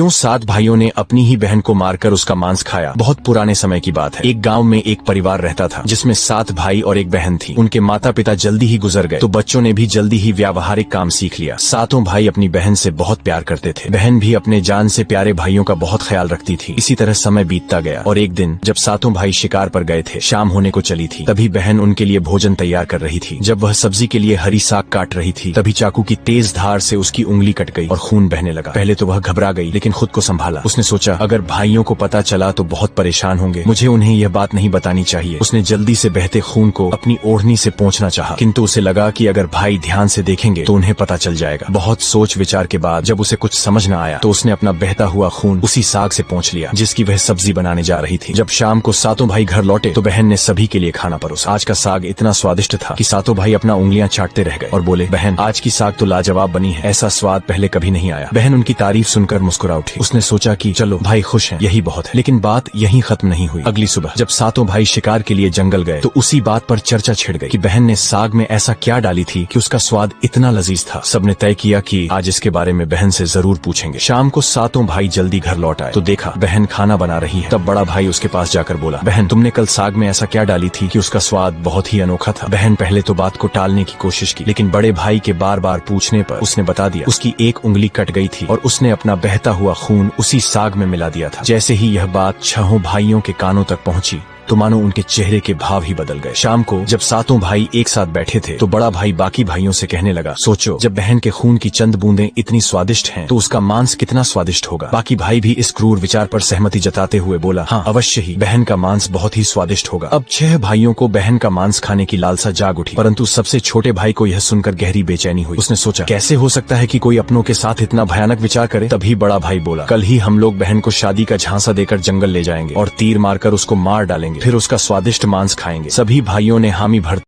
क्यों 7 भाइयों ने अपनी ही बहन को मारकर उसका मांस खाया। बहुत पुराने समय की बात है। एक गांव में एक परिवार रहता था जिसमें 7 भाई और एक बहन थी। उनके माता पिता जल्दी ही गुजर गए तो बच्चों ने भी जल्दी ही व्यावहारिक काम सीख लिया। 7 भाई अपनी बहन से बहुत प्यार करते थे। बहन भी अपने जान से प्यारे भाइयों का बहुत ख्याल रखती थी। इसी तरह समय बीतता गया और एक दिन जब 7 भाई शिकार पर गए थे, शाम होने को चली थी, तभी बहन उनके लिए भोजन तैयार कर रही थी। जब वह सब्जी के लिए हरी साग काट रही थी, तभी चाकू की तेज धार से उसकी उंगली कट गई और खून बहने लगा। पहले तो वह घबरा गई, लेकिन खुद को संभाला। उसने सोचा, अगर भाइयों को पता चला तो बहुत परेशान होंगे, मुझे उन्हें यह बात नहीं बतानी चाहिए। उसने जल्दी से बहते खून को अपनी ओढ़नी से पोंछना चाहा, किंतु उसे लगा कि अगर भाई ध्यान से देखेंगे तो उन्हें पता चल जाएगा। बहुत सोच विचार के बाद जब उसे कुछ समझ न आया तो उसने अपना बहता हुआ खून उसी साग से पोंछ लिया जिसकी वह सब्जी बनाने जा रही थी। जब शाम को 7 भाई घर लौटे तो बहन ने सभी के लिए खाना परोसा। आज का साग इतना स्वादिष्ट था कि 7 भाई अपना उंगलियां चाटते रह गए और बोले, बहन आज की साग तो लाजवाब बनी है, ऐसा स्वाद पहले कभी नहीं आया। बहन उनकी तारीफ सुनकर मुस्कुरा उठी। उसने सोचा कि चलो भाई खुश हैं, यही बहुत है। लेकिन बात यहीं खत्म नहीं हुई। अगली सुबह जब 7 भाई शिकार के लिए जंगल गए तो उसी बात पर चर्चा छिड़ गई कि बहन ने साग में ऐसा क्या डाली थी कि उसका स्वाद इतना लजीज था। सबने तय किया कि आज इसके बारे में बहन से जरूर पूछेंगे। शाम को 7 भाई जल्दी घर लौट आए तो देखा बहन खाना बना रही है। तब बड़ा भाई उसके पास जाकर बोला, बहन तुमने कल साग में ऐसा क्या डाली थी कि उसका स्वाद बहुत ही अनोखा था। बहन पहले तो बात को टालने की कोशिश की, लेकिन बड़े भाई के बार बार पूछने पर उसने बता दिया उसकी एक उंगली कट गई थी और उसने अपना बहता हुआ खून उसी साग में मिला दिया था। जैसे ही यह बात 6 भाइयों के कानों तक पहुंची तो मानो उनके चेहरे के भाव ही बदल गए। शाम को जब 7 भाई एक साथ बैठे थे तो बड़ा भाई बाकी भाइयों से कहने लगा, सोचो जब बहन के खून की चंद बूंदें इतनी स्वादिष्ट हैं तो उसका मांस कितना स्वादिष्ट होगा। बाकी भाई भी इस क्रूर विचार पर सहमति जताते हुए बोला, हाँ अवश्य ही, बहन का मांस बहुत ही स्वादिष्ट होगा। अब 6 भाइयों को बहन का मांस खाने की लालसा जाग उठी, परंतु सबसे छोटे भाई को यह सुनकर गहरी बेचैनी हुई। उसने सोचा, कैसे हो सकता है कि कोई अपनों के साथ इतना भयानक विचार करे। तभी बड़ा भाई बोला, कल ही हम लोग बहन को शादी का झांसा देकर जंगल ले जाएंगे और तीर मारकर उसको मार डालेंगे, फिर उसका स्वादिष्ट मांस खाएंगे। सभी भाइयों ने हामी भर